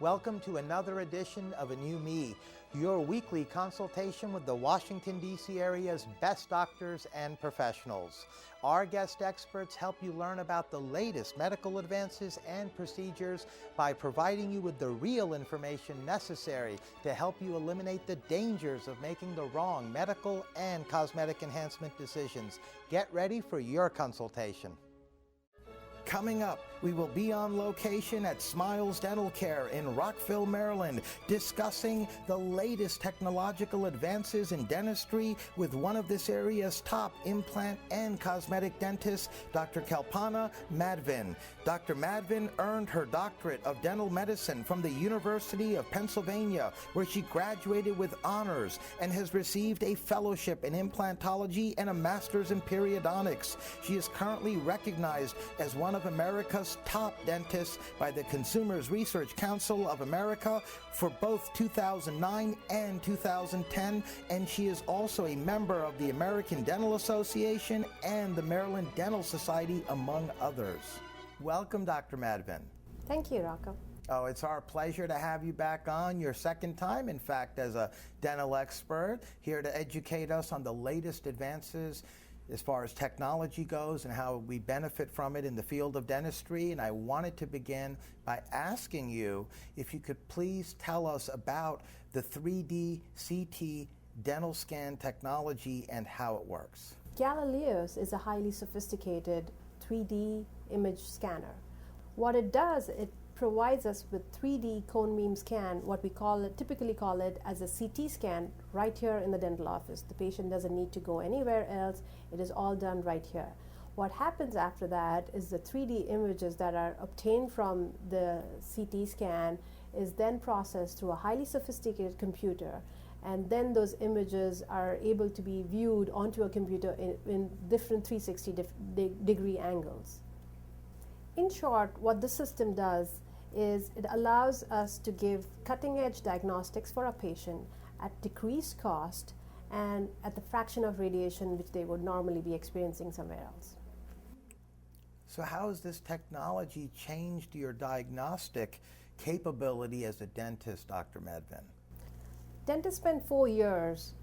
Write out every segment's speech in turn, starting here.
Welcome to another edition of A New Me, your weekly consultation with the Washington, D.C. area's best doctors and professionals. Our guest experts help you learn about the latest medical advances and procedures by providing you with the real information necessary to help you eliminate the dangers of making the wrong medical and cosmetic enhancement decisions. Get ready for your consultation. Coming up, we will be on location at Smilez Dental Care in Rockville, Maryland, discussing the latest technological advances in dentistry with one of this area's top implant and cosmetic dentists, Dr. Kalpana Madhavan. Dr. Madvin earned her doctorate of dental medicine from the University of Pennsylvania, where she graduated with honors and has received a fellowship in implantology and a master's in periodontics. She is currently recognized as one of America's top dentists by the Consumers Research Council of America for both 2009 and 2010, and she is also a member of the American Dental Association and the Maryland Dental Society, among others. Welcome, Dr. Madvin. Thank you, Rocco. Oh, it's our pleasure to have you back on, your second time, in fact, as a dental expert, here to educate us on the latest advances as far as technology goes and how we benefit from it in the field of dentistry. And I wanted to begin by asking you if you could please tell us about the 3D CT dental scan technology and how it works. Galileo's is a highly sophisticated 3D image scanner. What it does, it provides us with 3D cone beam scan, what we typically call it as a CT scan, right here in the dental office. The patient doesn't need to go anywhere else. It is all done right here. What happens after that is the 3D images that are obtained from the CT scan is then processed through a highly sophisticated computer, and then those images are able to be viewed onto a computer in different 360-degree angles. In short, what this system does is it allows us to give cutting-edge diagnostics for a patient at decreased cost and at the fraction of radiation which they would normally be experiencing somewhere else. So how has this technology changed your diagnostic capability as a dentist, Dr. Madvin? Dentists spend 4 years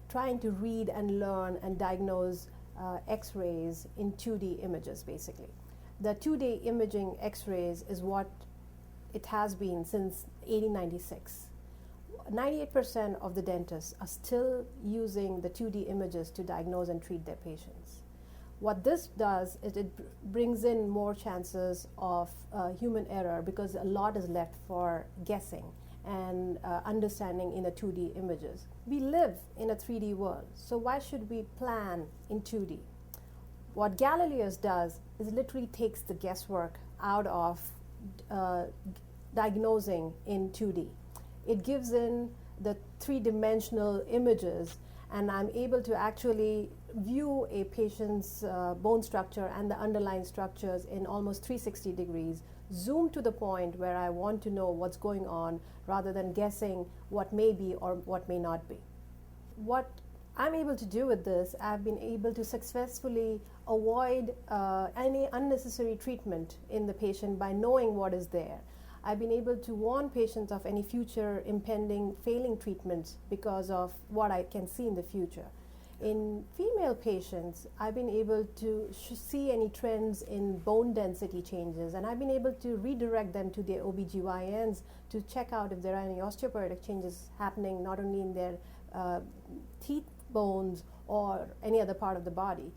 trying to read and learn and diagnose X-rays in 2D images, basically. The 2D imaging X-rays is what it has been since 1896. 98% of the dentists are still using the 2D images to diagnose and treat their patients. What this does is it brings in more chances of human error because a lot is left for guessing and understanding in the 2D images. We live in a 3D world, so why should we plan in 2D? What Galileo's does is literally takes the guesswork out of diagnosing in 2D. It gives in the three-dimensional images, and I'm able to actually view a patient's bone structure and the underlying structures in almost 360 degrees, zoom to the point where I want to know what's going on rather than guessing what may be or what may not be. What I'm able to do with this, I've been able to successfully avoid any unnecessary treatment in the patient by knowing what is there. I've been able to warn patients of any future impending failing treatments because of what I can see in the future. In female patients, I've been able to see any trends in bone density changes, and I've been able to redirect them to their OBGYNs to check out if there are any osteoporotic changes happening not only in their teeth bones or any other part of the body.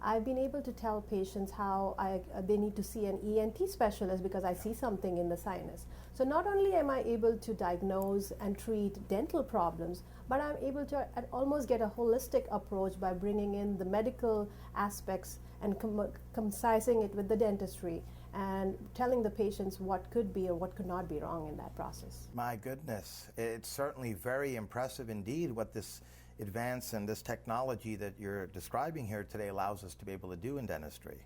I've been able to tell patients how they need to see an ENT specialist because I see something in the sinus. So not only am I able to diagnose and treat dental problems, but I'm able to almost get a holistic approach by bringing in the medical aspects and concising it with the dentistry and telling the patients what could be or what could not be wrong in that process. My goodness, it's certainly very impressive indeed what this advance and this technology that you're describing here today allows us to be able to do in dentistry.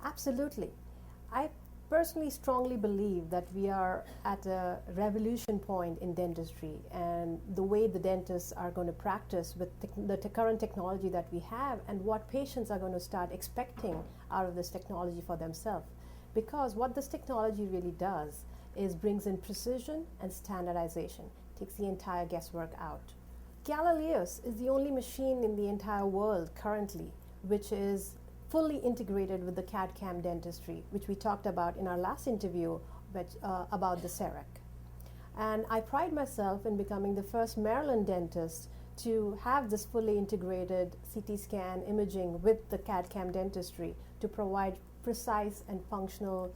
Absolutely. I personally strongly believe that we are at a revolution point in dentistry, and the way the dentists are going to practice with the current technology that we have and what patients are going to start expecting out of this technology for themselves. Because what this technology really does is brings in precision and standardization, takes the entire guesswork out. Galileos is the only machine in the entire world currently which is fully integrated with the CAD/CAM dentistry, which we talked about in our last interview about the CEREC. And I pride myself in becoming the first Maryland dentist to have this fully integrated CT scan imaging with the CAD/CAM dentistry to provide precise and functional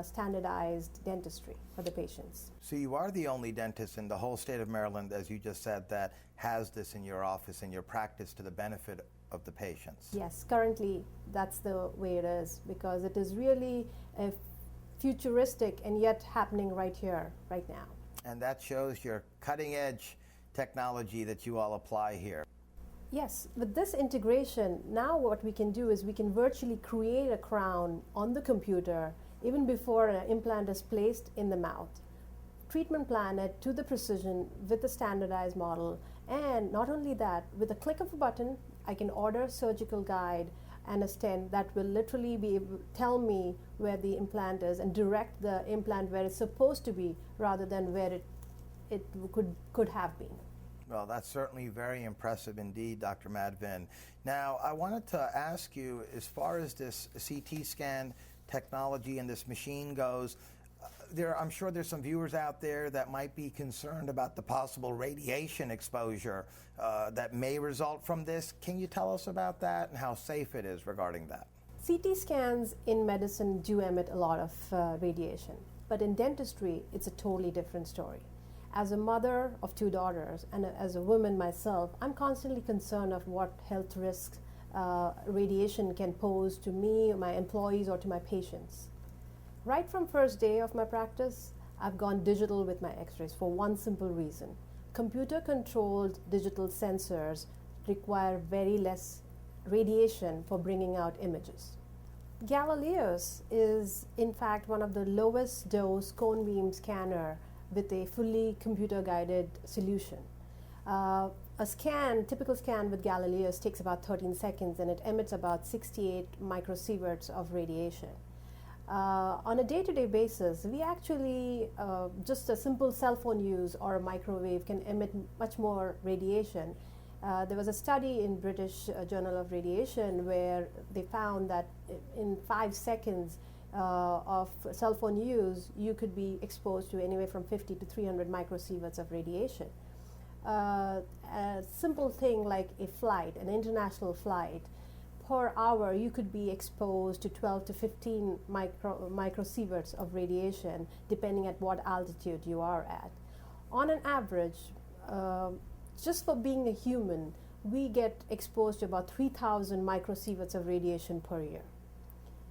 standardized dentistry for the patients. So you are the only dentist in the whole state of Maryland, as you just said, that has this in your office, in your practice, to the benefit of the patients. Yes, currently that's the way it is, because it is really a futuristic and yet happening right here, right now. And that shows your cutting edge technology that you all apply here. Yes, with this integration, now what we can do is we can virtually create a crown on the computer even before an implant is placed in the mouth. Treatment plan it to the precision with a standardized model, and not only that, with a click of a button, I can order a surgical guide and a stent that will literally be able to tell me where the implant is and direct the implant where it's supposed to be rather than where it could have been. Well, that's certainly very impressive indeed, Dr. Madvin. Now, I wanted to ask you, as far as this CT scan technology and this machine goes, I'm sure there's some viewers out there that might be concerned about the possible radiation exposure that may result from this. Can you tell us about that and how safe it is regarding that? CT scans in medicine do emit a lot of radiation, but in dentistry, it's a totally different story. As a mother of 2 daughters and as a woman myself, I'm constantly concerned of what health risks radiation can pose to me, my employees, or to my patients. Right from first day of my practice, I've gone digital with my x-rays for one simple reason. Computer-controlled digital sensors require very less radiation for bringing out images. Galileos is in fact one of the lowest dose cone beam scanner with a fully computer-guided solution. A typical scan with Galileos takes about 13 seconds and it emits about 68 microsieverts of radiation. On a day-to-day basis, we actually, just a simple cell phone use or a microwave can emit much more radiation. There was a study in British Journal of Radiation where they found that in 5 seconds of cell phone use, you could be exposed to anywhere from 50 to 300 microsieverts of radiation. A simple thing like a flight, an international flight, per hour you could be exposed to 12 to 15 microsieverts of radiation depending at what altitude you are at. On an average, just for being a human, we get exposed to about 3,000 microsieverts of radiation per year.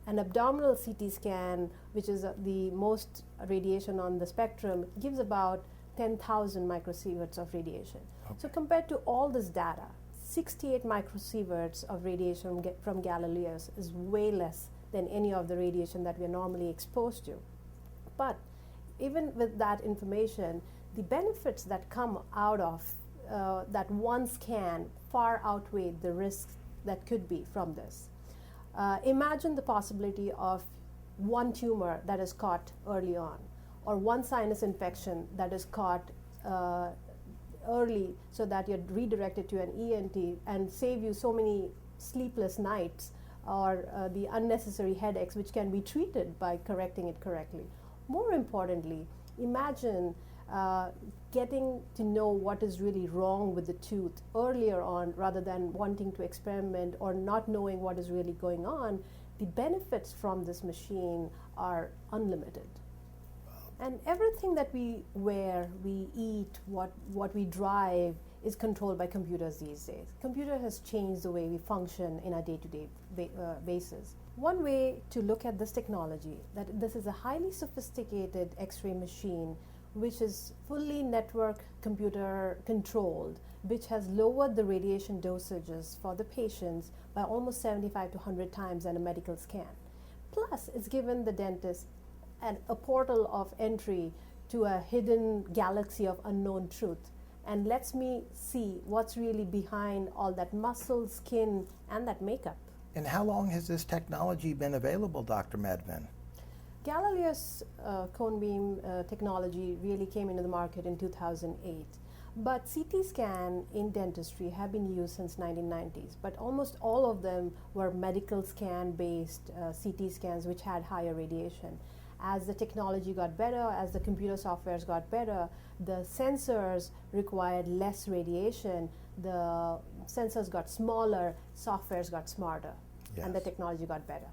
An abdominal CT scan, which is the most radiation on the spectrum, gives about 10,000 microsieverts of radiation. Okay. So compared to all this data, 68 microsieverts of radiation from Galileos is way less than any of the radiation that we're normally exposed to. But even with that information, the benefits that come out of that one scan far outweigh the risks that could be from this. Imagine the possibility of one tumor that is caught early on, or one sinus infection that is caught early so that you're redirected to an ENT and save you so many sleepless nights or the unnecessary headaches which can be treated by correcting it correctly. More importantly, imagine getting to know what is really wrong with the tooth earlier on rather than wanting to experiment or not knowing what is really going on. The benefits from this machine are unlimited. And everything that we wear, we eat, what we drive is controlled by computers these days. Computer has changed the way we function in a day-to-day basis. One way to look at this technology, that this is a highly sophisticated X-ray machine which is fully network computer controlled, which has lowered the radiation dosages for the patients by almost 75 to 100 times than a medical scan. Plus, it's given the dentist a portal of entry to a hidden galaxy of unknown truth and lets me see what's really behind all that muscle, skin, and that makeup. And how long has this technology been available, Dr. Madvin? Galileo's cone beam technology really came into the market in 2008. But CT scan in dentistry have been used since 1990s, but almost all of them were medical scan based CT scans which had higher radiation. As the technology got better, as the computer softwares got better, the sensors required less radiation, the sensors got smaller, softwares got smarter, and the technology got better.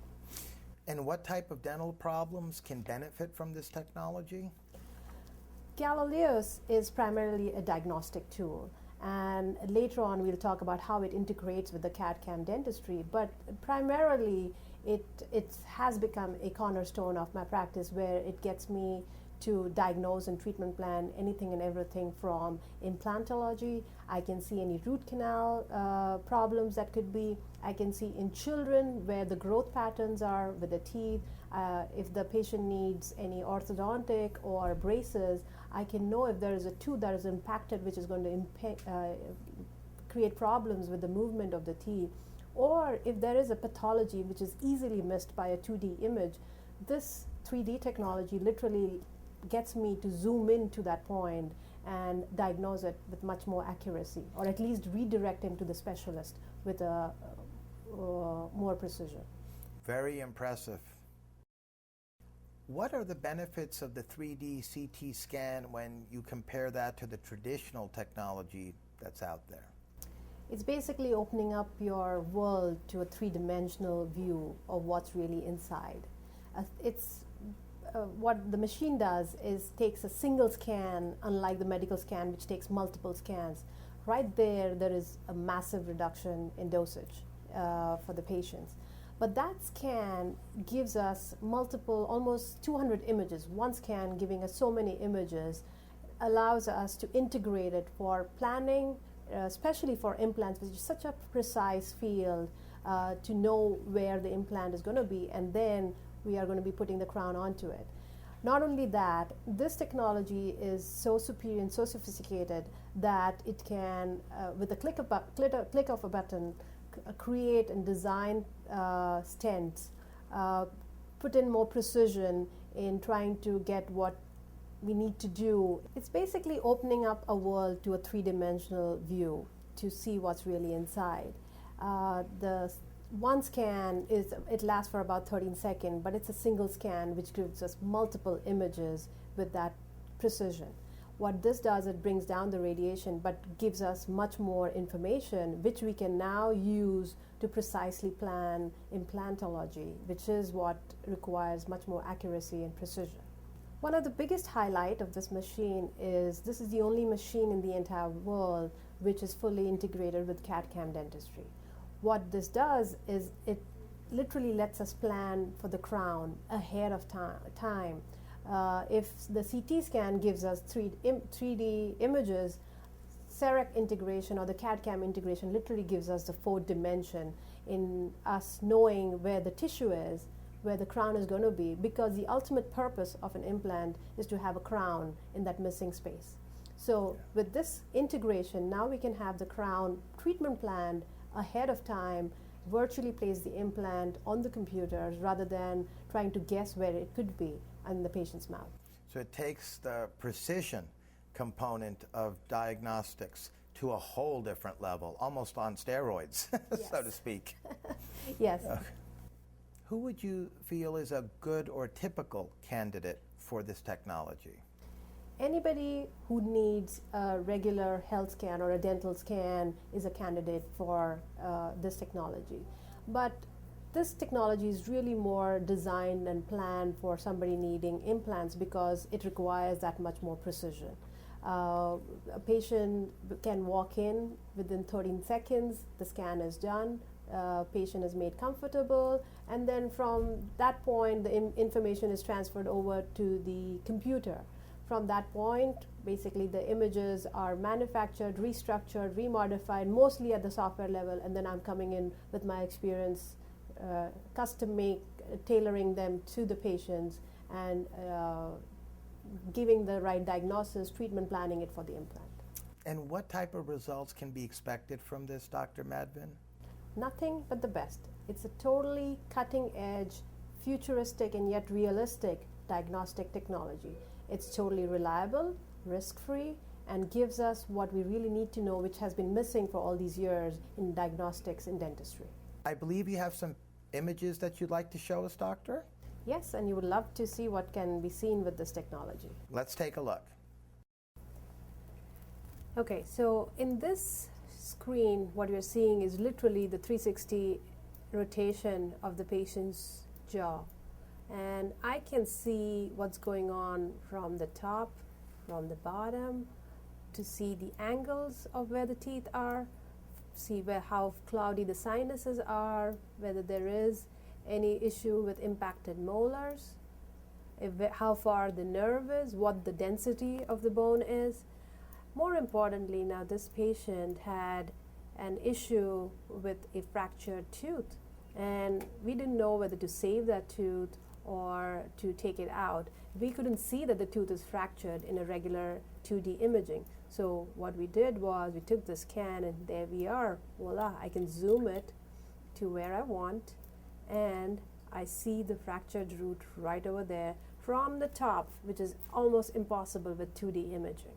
And what type of dental problems can benefit from this technology? Galileo's is primarily a diagnostic tool, and later on we'll talk about how it integrates with the CAD/CAM dentistry, but primarily it has become a cornerstone of my practice, where it gets me to diagnose and treatment plan anything and everything from implantology. I can see any root canal problems that could be. I can see in children where the growth patterns are with the teeth. If the patient needs any orthodontic or braces, I can know if there is a tooth that is impacted, which is going to create problems with the movement of the teeth. Or if there is a pathology which is easily missed by a 2D image, this 3D technology literally gets me to zoom in to that point and diagnose it with much more accuracy, or at least redirect him to the specialist with a more precision. Very impressive. What are the benefits of the 3D CT scan when you compare that to the traditional technology that's out there? It's basically opening up your world to a three-dimensional view of what's really inside. What the machine does is takes a single scan, unlike the medical scan which takes multiple scans. Right there is a massive reduction in dosage for the patients. But that scan gives us multiple, almost 200 images. One scan giving us so many images allows us to integrate it for planning, especially for implants, which is such a precise field, to know where the implant is going to be, and then we are going to be putting the crown onto it. Not only that, this technology is so superior and so sophisticated that it can, with a click of a button, create and design stents, put in more precision in trying to get what we need to do. It's basically opening up a world to a three-dimensional view to see what's really inside. The one scan it lasts for about 13 seconds, but it's a single scan which gives us multiple images with that precision. What this does, it brings down the radiation but gives us much more information which we can now use to precisely plan implantology, which is what requires much more accuracy and precision. One of the biggest highlight of this machine is this is the only machine in the entire world which is fully integrated with CAD/CAM dentistry. What this does is it literally lets us plan for the crown ahead of time. If the CT scan gives us 3D images, CEREC integration or the CAD/CAM integration literally gives us the fourth dimension in us knowing where the tissue is, where the crown is going to be, because the ultimate purpose of an implant is to have a crown in that missing space. So with this integration, now we can have the crown treatment planned ahead of time, virtually place the implant on the computers rather than trying to guess where it could be in the patient's mouth. So it takes the precision component of diagnostics to a whole different level, almost on steroids, so to speak. Yes. Who would you feel is a good or typical candidate for this technology? Anybody who needs a regular health scan or a dental scan is a candidate for this technology. But this technology is really more designed and planned for somebody needing implants because it requires that much more precision. A patient can walk in within 13 seconds, the scan is done, patient is made comfortable, and then from that point the information is transferred over to the computer. From that point, basically the images are manufactured, restructured, remodified, mostly at the software level, and then I'm coming in with my experience, custom make, tailoring them to the patients, and giving the right diagnosis, treatment, planning it for the implant. And what type of results can be expected from this, Dr. Madvin? Nothing but the best. It's a totally cutting edge, futuristic and yet realistic diagnostic technology. It's totally reliable, risk-free, and gives us what we really need to know, which has been missing for all these years in diagnostics in dentistry. I believe you have some images that you'd like to show us, Doctor? Yes, and you would love to see what can be seen with this technology. Let's take a look. Okay, so in this screen, what you're seeing is literally the 360 rotation of the patient's jaw. And I can see what's going on from the top, from the bottom, to see the angles of where the teeth are, see how cloudy the sinuses are, whether there is any issue with impacted molars, how far the nerve is, what the density of the bone is. More importantly, now this patient had an issue with a fractured tooth, and we didn't know whether to save that tooth or to take it out. We couldn't see that the tooth is fractured in a regular 2D imaging. So what we did was we took the scan, and there we are. Voila, I can zoom it to where I want, and I see the fractured root right over there from the top, which is almost impossible with 2D imaging.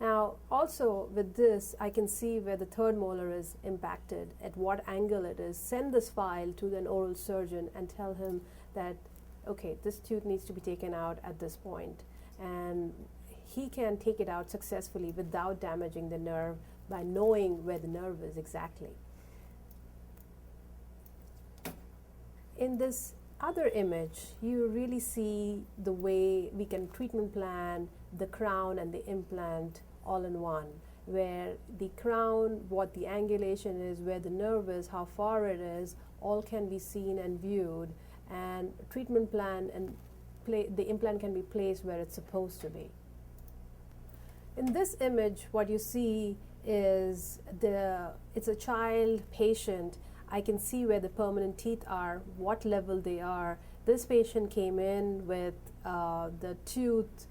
Now, also with this, I can see where the third molar is impacted, at what angle it is. Send this file to an oral surgeon and tell him that, okay, this tooth needs to be taken out at this point. And he can take it out successfully without damaging the nerve by knowing where the nerve is exactly. In this other image, you really see the way we can treatment plan the crown and the implant all in one, where the crown, what the angulation is, where the nerve is, how far it is, all can be seen and viewed, and treatment plan and the implant can be placed where it's supposed to be. In this image, what you see is it's a child patient. I can see where the permanent teeth are, what level they are. This patient came in with the tooth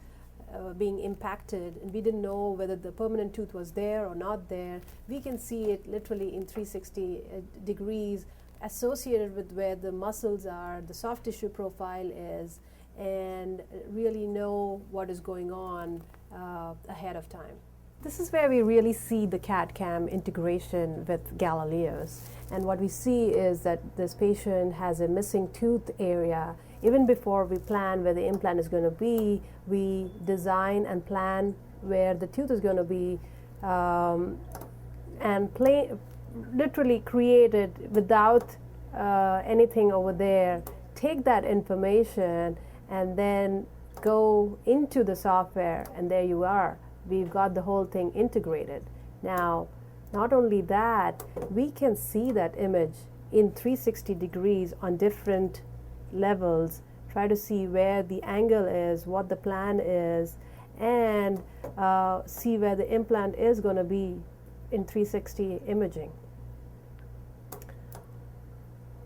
being impacted, and we didn't know whether the permanent tooth was there or not there. We can see it literally in 360 degrees associated with where the muscles are, the soft tissue profile is, and really know what is going on ahead of time. This is where we really see the CAD/CAM integration with Galileo's. And what we see is that this patient has a missing tooth area. Even before we plan where the implant is going to be, we design and plan where the tooth is going to be, and literally create it without anything over there. Take that information and then go into the software, and there you are. We've got the whole thing integrated. Now, not only that, we can see that image in 360 degrees on different levels, try to see where the angle is, what the plan is, and see where the implant is going to be in 360 imaging.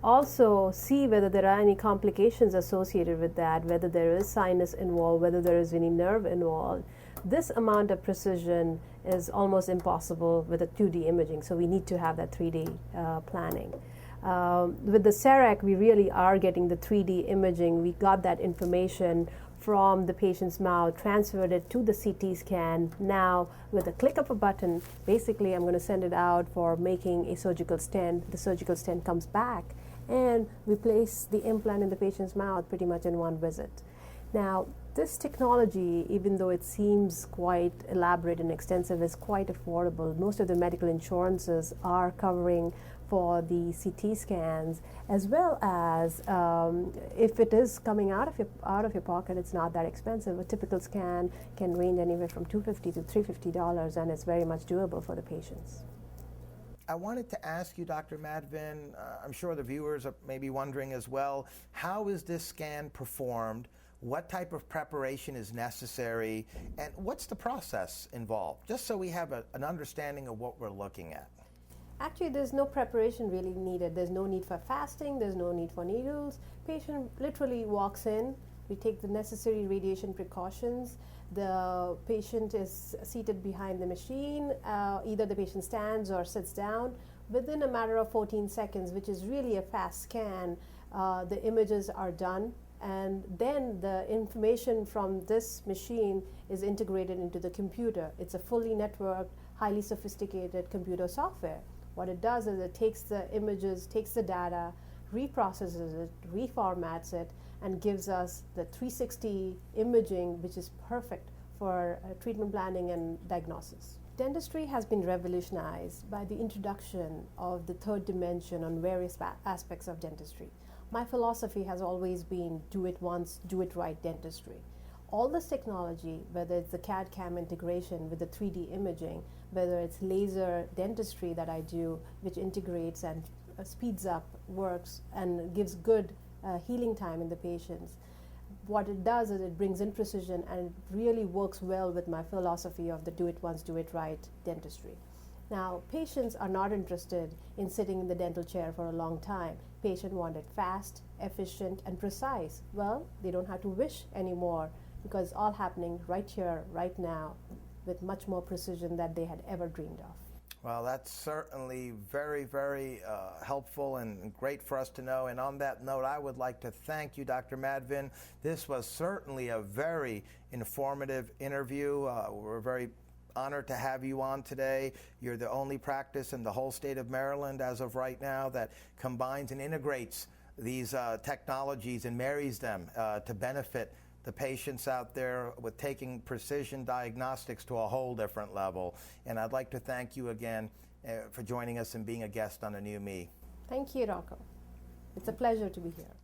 Also, see whether there are any complications associated with that, whether there is sinus involved, whether there is any nerve involved. This amount of precision is almost impossible with a 2D imaging, so we need to have that 3D planning. With the CEREC, we really are getting the 3D imaging. We got that information from the patient's mouth, transferred it to the CT scan. Now, with a click of a button, basically I'm going to send it out for making a surgical stent. The surgical stent comes back, and we place the implant in the patient's mouth pretty much in one visit. Now, this technology, even though it seems quite elaborate and extensive, is quite affordable. Most of the medical insurances are covering for the CT scans, as well as if it is coming out of your pocket, it's not that expensive. A typical scan can range anywhere from $250 to $350, and it's very much doable for the patients. I wanted to ask you, Dr. Madvin, I'm sure the viewers are maybe wondering as well, how is this scan performed? What type of preparation is necessary? And what's the process involved? Just so we have an understanding of what we're looking at. Actually, there's no preparation really needed. There's no need for fasting. There's no need for needles. Patient literally walks in. We take the necessary radiation precautions. The patient is seated behind the machine. Either the patient stands or sits down. Within a matter of 14 seconds, which is really a fast scan, the images are done, and then the information from this machine is integrated into the computer. It's a fully networked, highly sophisticated computer software. What it does is it takes the images, takes the data, reprocesses it, reformats it, and gives us the 360 imaging, which is perfect for treatment planning and diagnosis. Dentistry has been revolutionized by the introduction of the third dimension on various aspects of dentistry. My philosophy has always been do it once, do it right dentistry. All this technology, whether it's the CAD/CAM integration with the 3D imaging, whether it's laser dentistry that I do, which integrates and speeds up works and gives good healing time in the patients, what it does is it brings in precision, and it really works well with my philosophy of the do it once, do it right dentistry. Now, patients are not interested in sitting in the dental chair for a long time. Patients want it fast, efficient, and precise. Well, they don't have to wish anymore because it's all happening right here, right now, with much more precision than they had ever dreamed of. Well, that's certainly very, very helpful and great for us to know. And on that note, I would like to thank you, Dr. Madvin. This was certainly a very informative interview. We're very honored to have you on today. You're the only practice in the whole state of Maryland as of right now that combines and integrates these technologies and marries them to benefit the patients out there with taking precision diagnostics to a whole different level. And I'd like to thank you again for joining us and being a guest on A New Me. Thank you, Rocco. It's a pleasure to be here.